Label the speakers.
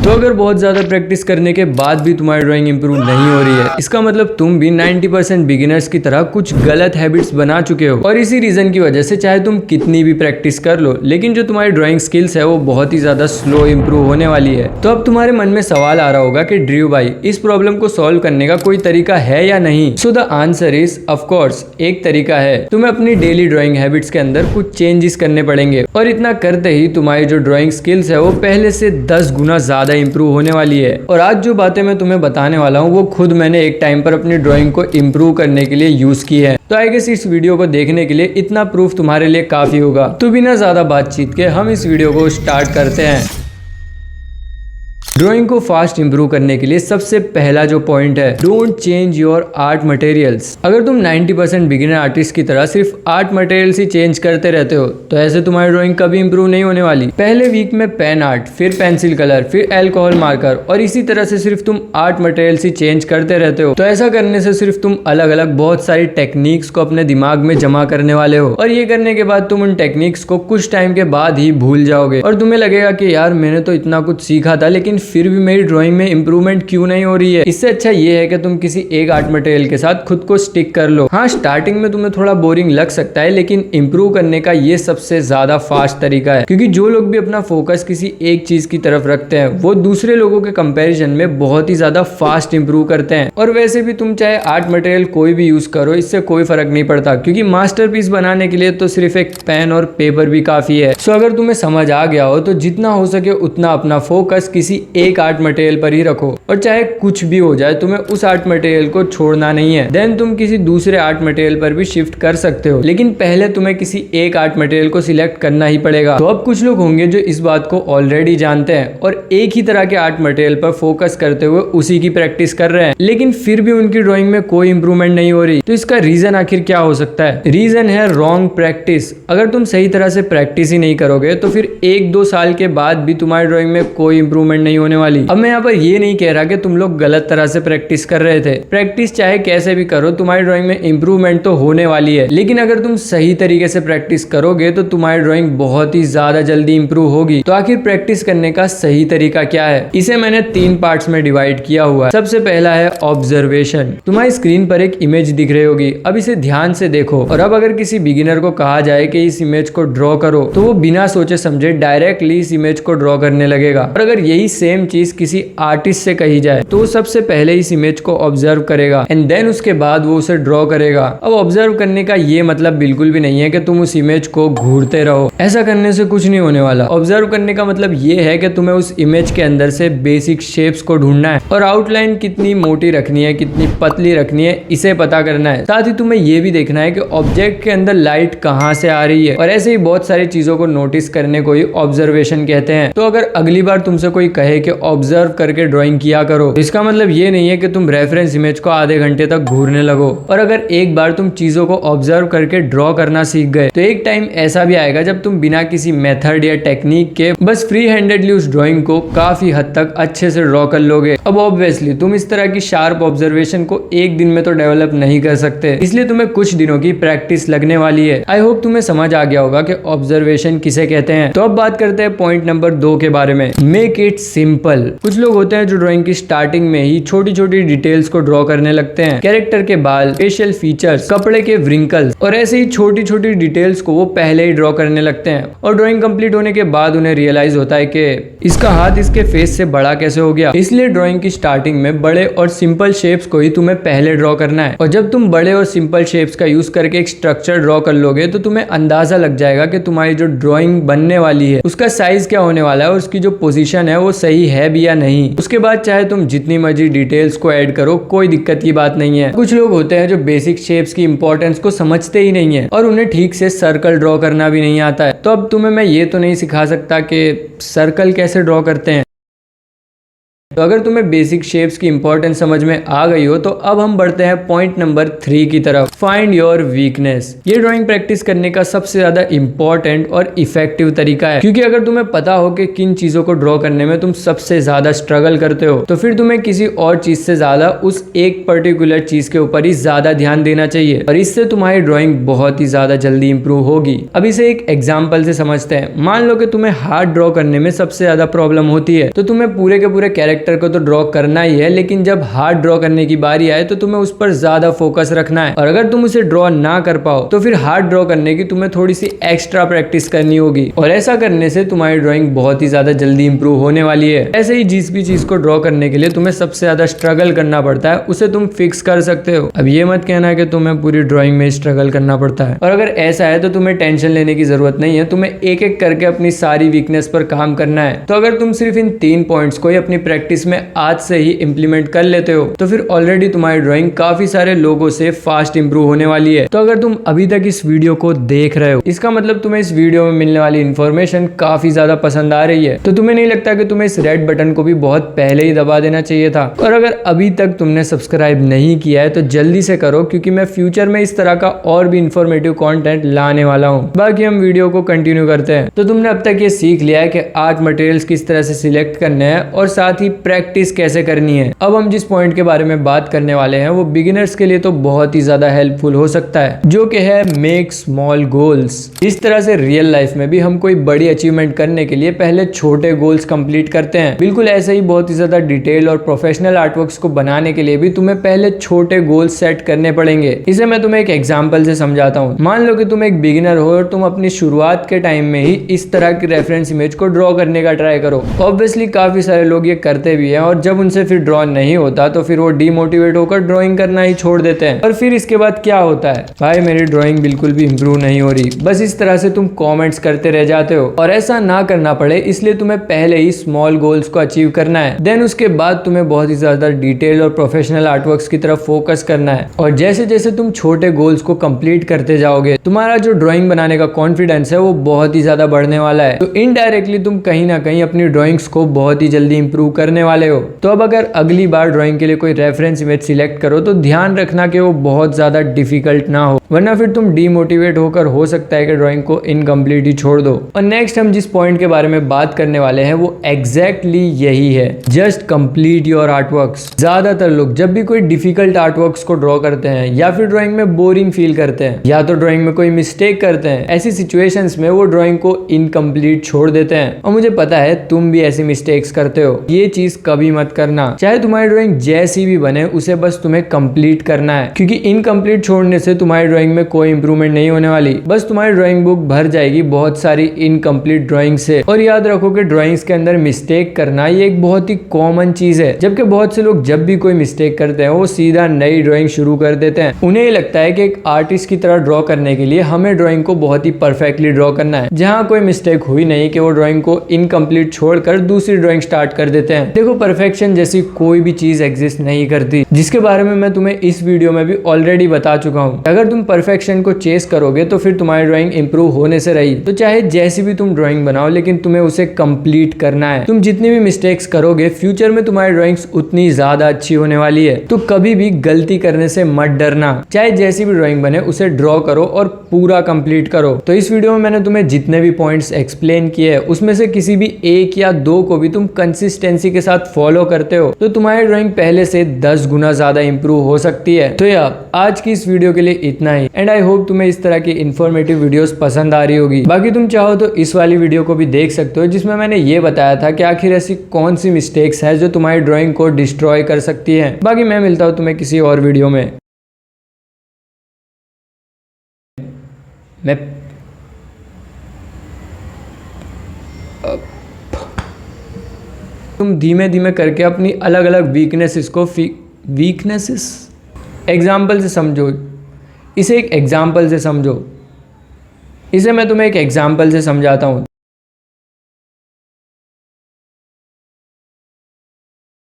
Speaker 1: तो अगर बहुत ज़्यादा प्रैक्टिस करने के बाद भी तुम्हारी ड्राइंग इंप्रूव नहीं हो रही है, इसका मतलब तुम भी 90% बिगिनर्स की तरह कुछ गलत हैबिट्स बना चुके हो। और इसी रीज़न की वजह से चाहे तुम कितनी भी प्रैक्टिस कर लो, लेकिन जो तुम्हारी ड्राइंग स्किल्स है वो बहुत ही ज़्यादा स्लो इंप्रूव होने वाली है। तो अब तुम्हारे मन में सवाल आ रहा होगा कि ड्रीव भाई, इस प्रॉब्लम को सॉल्व करने का कोई तरीका है या नहीं। So the answer is of course, एक तरीका है। तुम्हें अपनी डेली ड्राइंग हैबिट्स के अंदर कुछ चेंजेस करने पड़ेंगे, और इतना करते ही तुम्हारी जो ड्राइंग स्किल्स है वो पहले से 10 गुना ज्यादा इंप्रूव होने वाली है। और आज जो बातें मैं तुम्हें बताने वाला हूँ वो खुद मैंने एक टाइम पर अपनी ड्राइंग को इंप्रूव करने के लिए यूज की है। तो आई गेस इस वीडियो को देखने के लिए इतना प्रूफ तुम्हारे लिए काफी होगा। तो बिना ज्यादा बातचीत के हम इस वीडियो को स्टार्ट करते हैं। ड्राइंग को फास्ट इंप्रूव करने के लिए सबसे पहला जो पॉइंट है, don't change your art materials. अगर तुम 90% बिगिनर आर्टिस्ट की तरह सिर्फ आर्ट मटेरियल्स ही चेंज करते रहते हो तो ऐसे तुम्हारी ड्राइंग कभी इंप्रूव नहीं होने वाली। पहले वीक में पेन आर्ट, फिर पेंसिल कलर, फिर अल्कोहल मार्कर, और इसी तरह से सिर्फ तुम आर्ट मटेरियल्स ही चेंज करते रहते हो। तो ऐसा करने से सिर्फ तुम अलग अलग बहुत सारी टेक्निक्स को अपने दिमाग में जमा करने वाले हो, और ये करने के बाद तुम उन टेक्निक्स को कुछ टाइम के बाद ही भूल जाओगे, और तुम्हें लगेगा कि यार मैंने तो इतना कुछ सीखा था लेकिन फिर भी मेरी ड्राइंग में इंप्रूवमेंट क्यों नहीं हो रही है। इससे अच्छा ये है कि तुम किसी एक आर्ट मटेरियल के साथ खुद को स्टिक कर लो। हाँ, स्टार्टिंग में तुम्हें थोड़ा बोरिंग लग सकता है, लेकिन इंप्रूव करने का ये सबसे ज्यादा फास्ट तरीका है, क्योंकि जो लोग भी अपना फोकस किसी एक चीज की तरफ रखते हैं वो दूसरे लोगों के कंपैरिजन में बहुत ही ज्यादा फास्ट इंप्रूव करते हैं। और वैसे भी तुम चाहे आर्ट मटेरियल कोई भी यूज करो, इससे कोई फर्क नहीं पड़ता, क्योंकि मास्टरपीस बनाने के लिए तो सिर्फ एक पेन और पेपर भी काफी है। सो अगर तुम्हें समझ आ गया हो तो जितना हो सके उतना अपना फोकस किसी एक आर्ट मटेरियल पर ही रखो, और चाहे कुछ भी हो जाए तुम्हें उस आर्ट मटेरियल को छोड़ना नहीं है। देन तुम किसी दूसरे आर्ट मटेरियल पर भी शिफ्ट कर सकते हो, लेकिन पहले तुम्हें किसी एक आर्ट मटेरियल को सिलेक्ट करना ही पड़ेगा। तो अब कुछ लोग होंगे जो इस बात को ऑलरेडी जानते हैं और एक ही तरह के आर्ट मटेरियल पर फोकस करते हुए उसी की प्रैक्टिस कर रहे हैं, लेकिन फिर भी उनकी ड्राइंग में कोई इंप्रूवमेंट नहीं हो रही। तो इसका रीजन आखिर क्या हो सकता है? रीजन है रॉन्ग प्रैक्टिस। अगर तुम सही तरह से प्रैक्टिस ही नहीं करोगे तो फिर 1-2 साल के बाद भी तुम्हारी ड्राइंग में कोई इंप्रूवमेंट नहीं होने वाली। अब मैं यहाँ पर ये नहीं कह रहा कि तुम लोग गलत तरह से प्रैक्टिस कर रहे थे। प्रैक्टिस चाहे कैसे भी करो, तुम्हारी ड्राइंग में इंप्रूवमेंट तो होने वाली है, लेकिन अगर तुम सही तरीके से प्रैक्टिस करोगे तो तुम्हारी ड्राइंग बहुत ही ज्यादा जल्दी इंप्रूव होगी। तो आखिर प्रैक्टिस करने का सही तरीका क्या है? इसे मैंने 3 पार्ट्स में डिवाइड किया हुआ है। सबसे पहला है ऑब्जर्वेशन। तुम्हारी स्क्रीन पर एक इमेज दिख रही होगी, अब इसे ध्यान से देखो। और अब अगर किसी बिगिनर को कहा जाए कि इस इमेज को ड्रॉ करो तो वो बिना सोचे समझे डायरेक्टली इस इमेज को ड्रॉ करने लगेगा। और अगर यही सेम चीज किसी आर्टिस्ट से कही जाए तो वो सबसे पहले इस इमेज को ऑब्जर्व करेगा एंड देन उसके बाद वो उसे ड्रॉ करेगा। अब ऑब्जर्व करने का ये मतलब बिल्कुल भी नहीं है कि तुम उस इमेज को घूरते रहो, ऐसा करने से कुछ नहीं होने वाला। ऑब्जर्व करने का मतलब ये है कि तुम्हें उस इमेज के अंदर से बेसिक शेप्स को ढूंढना है, और आउटलाइन कितनी मोटी रखनी है, कितनी पतली रखनी है, इसे पता करना है। साथ ही तुम्हें ये भी देखना है कि ऑब्जेक्ट के अंदर लाइट कहाँ से आ रही है, और ऐसे ही बहुत सारी चीजों को नोटिस करने को ही ऑब्जर्वेशन कहते हैं। तो अगर अगली बार तुमसे कोई कहे कि ऑब्जर्व करके ड्राइंग किया करो, इसका मतलब ये नहीं है कि तुम रेफरेंस इमेज को आधे घंटे तक घूरने लगो। और अगर एक बार तुम चीजों को ऑब्जर्व करके ड्रॉ करना सीख गए तो एक टाइम ऐसा भी आएगा जब तुम बिना किसी मेथड या टेक्निक के बस फ्री हैंडेडली उस ड्राइंग को काफी हद तक अच्छे से ड्रॉ कर लोगे। अब ऑब्वियसली तुम इस तरह की शार्प ऑब्जर्वेशन को एक दिन में तो डेवलप नहीं कर सकते, इसलिए तुम्हें कुछ दिनों की प्रैक्टिस लगने वाली है। आई होप तुम्हें समझ आ गया होगा कि ऑब्जर्वेशन किसे कहते हैं। तो अब बात करते हैं पॉइंट नंबर 2 के बारे में, मेक इट सिंपल। कुछ लोग होते हैं जो ड्राइंग की स्टार्टिंग में ही छोटी छोटी डिटेल्स को ड्रॉ करने लगते हैं, कैरेक्टर के बाल, फेशियल फीचर्स, कपड़े के व्रिंकल्स, और ऐसे ही छोटी छोटी डिटेल्स को वो पहले ही ड्रॉ करने लगते हैं। और ड्राइंग कंप्लीट होने के बाद उन्हें रियलाइज होता है कि इसका हाथ इसके फेस से बड़ा कैसे हो गया। इसलिए ड्राइंग की स्टार्टिंग में बड़े और सिंपल शेप्स को ही तुम्हें पहले ड्रॉ करना है, और जब तुम बड़े और सिंपल शेप्स का यूज करके एक स्ट्रक्चर ड्रॉ कर लोगे तो तुम्हें अंदाजा लग जाएगा कि तुम्हारी जो ड्राइंग बनने वाली है उसका साइज क्या होने वाला है, और उसकी जो पोजीशन है वो सही है भी या नहीं। उसके बाद चाहे तुम जितनी मर्जी डिटेल्स को ऐड करो, कोई दिक्कत की बात नहीं है। कुछ लोग होते हैं जो बेसिक शेप्स की इंपॉर्टेंस को समझते ही नहीं है, और उन्हें ठीक से सर्कल ड्रॉ करना भी नहीं आता है। तो अब तुम्हें मैं ये तो नहीं सिखा सकता कि सर्कल कैसे ड्रॉ करते हैं, तो अगर तुम्हें बेसिक शेप्स की इंपॉर्टेंस समझ में आ गई हो तो अब हम बढ़ते हैं पॉइंट नंबर 3 की तरफ, फाइंड योर वीकनेस। ये ड्राइंग प्रैक्टिस करने का सबसे ज्यादा इंपॉर्टेंट और इफेक्टिव तरीका है, क्योंकि अगर तुम्हें पता हो कि किन चीजों को ड्रॉ करने में तुम सबसे ज्यादा स्ट्रगल करते हो तो फिर तुम्हें किसी और चीज से ज्यादा उस एक पर्टिकुलर चीज के ऊपर ही ज्यादा ध्यान देना चाहिए, और इससे तुम्हारी ड्राइंग बहुत ही ज्यादा जल्दी इंप्रूव होगी। अब इसे एक एग्जांपल से समझते हैं। मान लो कि तुम्हें हार्ट ड्रॉ करने में सबसे ज्यादा प्रॉब्लम होती है, तो तुम्हें पूरे के पूरे कैरेक्टर को तो ड्रॉ करना ही है, लेकिन जब हार्ट ड्रॉ करने की बारी आए तो तुम्हें उस पर ज्यादा फोकस रखना है, और अगर तुम उसे ड्रॉ ना कर पाओ तो फिर हार्ट ड्रॉ करने की तुम्हें थोड़ी सी एक्स्ट्रा प्रैक्टिस करनी होगी, और ऐसा करने से तुम्हारी ड्राइंग बहुत ही ज्यादा जल्दी इंप्रूव होने वाली है। ऐसे ही जिस भी चीज को ड्रॉ करने के लिए तुम्हें सबसे ज्यादा स्ट्रगल करना पड़ता है उसे तुम फिक्स कर सकते हो। अब ये मत कहना कि तुम्हें पूरी ड्राइंग में स्ट्रगल करना पड़ता है, और अगर ऐसा है तो तुम्हें टेंशन लेने की जरूरत नहीं है। तुम्हें एक एक करके अपनी सारी वीकनेस पर काम करना है। तो अगर तुम सिर्फ इन 3 पॉइंट्स को ही अपनी प्रैक्टिस में आज से ही इंप्लीमेंट कर लेते हो तो फिर ऑलरेडी तुम्हारी ड्राइंग काफी सारे लोगों से फास्ट इंप्रूव होने वाली है। तो अगर तुम अभी तक इस वीडियो को देख रहे हो, इसका मतलब तुम्हें इस वीडियो में मिलने वाली इंफॉर्मेशन काफी ज्यादा पसंद आ रही है। तो तुम्हें नहीं लगता कि तुम्हें इस रेड बटन को भी बहुत पहले ही दबा देना चाहिए था? और अगर अभी तक तुमने सब्सक्राइब नहीं किया है तो जल्दी से करो, क्योंकि मैं फ्यूचर में इस तरह का और भी इंफॉर्मेटिव कंटेंट लाने वाला हूँ। बाकी हम वीडियो को कंटिन्यू करते हैं। तो तुमने अब तक ये सीख लिया है कि आर्ट मटेरियल्स किस तरह से सिलेक्ट करने हैं और साथ ही प्रैक्टिस कैसे करनी है। अब हम जिस पॉइंट के बारे में बात करने वाले हैं वो बिगिनर्स के लिए तो बहुत ही ज्यादा हेल्पफुल हो सकता है, जो कि है मेक स्मॉल गोल्स। इस तरह से रियल लाइफ में भी हम कोई बड़ी अचीवमेंट करने के लिए पहले छोटे गोल्स कंप्लीट करते हैं। बिल्कुल ऐसे ही बहुत ही ज्यादा डिटेल और प्रोफेशनल आर्टवर्क्स को बनाने के लिए भी तुम्हें पहले छोटे गोल्स सेट करने पड़ेंगे। इसे मैं तुम्हें एक एग्जांपल से समझाता हूँ। मान लो कि तुम एक बिगिनर हो और तुम अपनी शुरुआत के टाइम में ही इस तरह की रेफरेंस इमेज को ड्रॉ करने का ट्राई करो। ऑब्वियसली काफी सारे लोग ये करते भी हैं, और जब उनसे फिर ड्रॉ नहीं होता तो फिर वो डीमोटिवेट होकर ड्रॉइंग करना ही छोड़ देते हैं। और फिर इसके बाद क्या होता है? भाई मेरी ड्रॉइंग बिल्कुल भी इंप्रूव नहीं हो रही। बस इस तरह से तुम कमेंट्स करते रह जाते हो, और ऐसा ना करना पड़े इसलिए तुम्हें पहले ही स्मॉल गोल्स को अचीव करना है। देन उसके बाद तुम्हें बहुत ही ज्यादा डिटेल और प्रोफेशनल आर्टवर्क्स की तरफ फोकस करना है, और जैसे जैसे तुम छोटे गोल्स को कंप्लीट करते जाओगे तुम्हारा जो ड्राइंग बनाने का कॉन्फिडेंस है वो बहुत ही ज्यादा बढ़ने वाला है। तो इनडायरेक्टली तुम कहीं ना कहीं अपनी ड्राइंग्स को बहुत ही जल्दी इंप्रूव करने वाले हो। तो अब अगर अगली बार ड्राइंग के लिए कोई रेफरेंस इमेज सिलेक्ट करो तो ध्यान रखना कि वो बहुत ज्यादा डिफिकल्ट ना हो, वरना फिर तुम डीमोटिवेट होकर हो सकता है कि ड्राइंग को इनकम्प्लीट ही छोड़ दो। और नेक्स्ट हम जिस पॉइंट के बारे में बात करने वाले हैं वो एग्जैक्टली यही है, जस्ट कंप्लीट योर आर्टवर्क्स। ज्यादातर लोग जब भी कोई डिफिकल्ट आर्टवर्क्स को ड्रॉ करते हैं या फिर ड्राइंग में बोरिंग फील करते हैं या तो ड्राइंग में कोई मिस्टेक करते हैं, ऐसी सिचुएशंस में वो ड्राइंग को इनकम्प्लीट छोड़ देते हैं। और मुझे पता है तुम भी ऐसी मिस्टेक्स करते हो। ये चीज कभी मत करना। चाहे तुम्हारी ड्राइंग जैसी भी बने उसे बस तुम्हें कंप्लीट करना है, क्योंकि इनकम्प्लीट छोड़ने से तुम्हारी ड्राइंग में कोई इंप्रूवमेंट नहीं होने वाली। बस तुम्हारी ड्राइंग बुक भर जाएगी बहुत सारी इनकम्प्लीट ड्राइंग से। और याद रखो कि ड्राइंग्स के अंदर मिस्टेक करना ये एक बहुत ही कॉमन चीज है, जबकि बहुत से लोग जब भी कोई मिस्टेक करते हैं वो सीधा नई ड्राइंग शुरू कर देते हैं। उन्हें ये लगता है कि एक आर्टिस्ट की तरह ड्रॉ करने के लिए हमें ड्राइंग को बहुत ही परफेक्टली ड्रॉ करना है, जहाँ कोई मिस्टेक हुई नहीं कि वो ड्राइंग को इनकम्प्लीट छोड़कर दूसरी ड्राइंग स्टार्ट कर देते हैं। देखो परफेक्शन जैसी कोई भी चीज एग्जिस्ट नहीं करती, जिसके बारे में मैं तुम्हें इस वीडियो में भी ऑलरेडी बता चुका हूँ। अगर तुम परफेक्शन को चेस करोगे तो फिर तुम्हारी ड्राइंग इंप्रूव होने से रही। तो चाहे जैसी भी तुम ड्राइंग बनाओ लेकिन तुम्हें उसे कंप्लीट करना है। तुम जितनी भी मिस्टेक्स करोगे फ्यूचर में तुम्हारी ड्राइंग्स उतनी ज्यादा अच्छी होने वाली है। तो कभी भी गलती करने से मत डरना। चाहे जैसी भी ड्राइंग बने उसे ड्रॉ करो और पूरा कंप्लीट करो। तो इस वीडियो में मैंने तुम्हें जितने भी पॉइंट्स एक्सप्लेन किए हैं उसमें से किसी भी एक या दो को भी तुम कंसिस्टेंसी के साथ फॉलो करते हो तो तुम्हारी ड्राइंग पहले से 10 गुना ज्यादा इंप्रूव हो सकती है। तो यार आज की इस वीडियो के लिए इतना ही, एंड आई होप तुम्हें इस तरह की इन्फॉर्मेटिव वीडियोस पसंद आ रही होगी। बाकी तुम चाहो तो इस वाली वीडियो को भी देख सकते हो जिसमें मैंने ये बताया था कि आखिर ऐसी कौन सी मिस्टेक्स है जो तुम्हारी ड्राइंग को डिस्ट्रॉय कर सकती है। बाकी मैं मिलता हूँ तुम्हें किसी और वीडियो में। मैं तुम धीमे धीमे करके अपनी अलग अलग वीकनेसेस को एग्जाम्पल से समझो। इसे एक एग्जाम्पल से समझो। इसे मैं तुम्हें एक एग्जाम्पल से समझाता हूँ।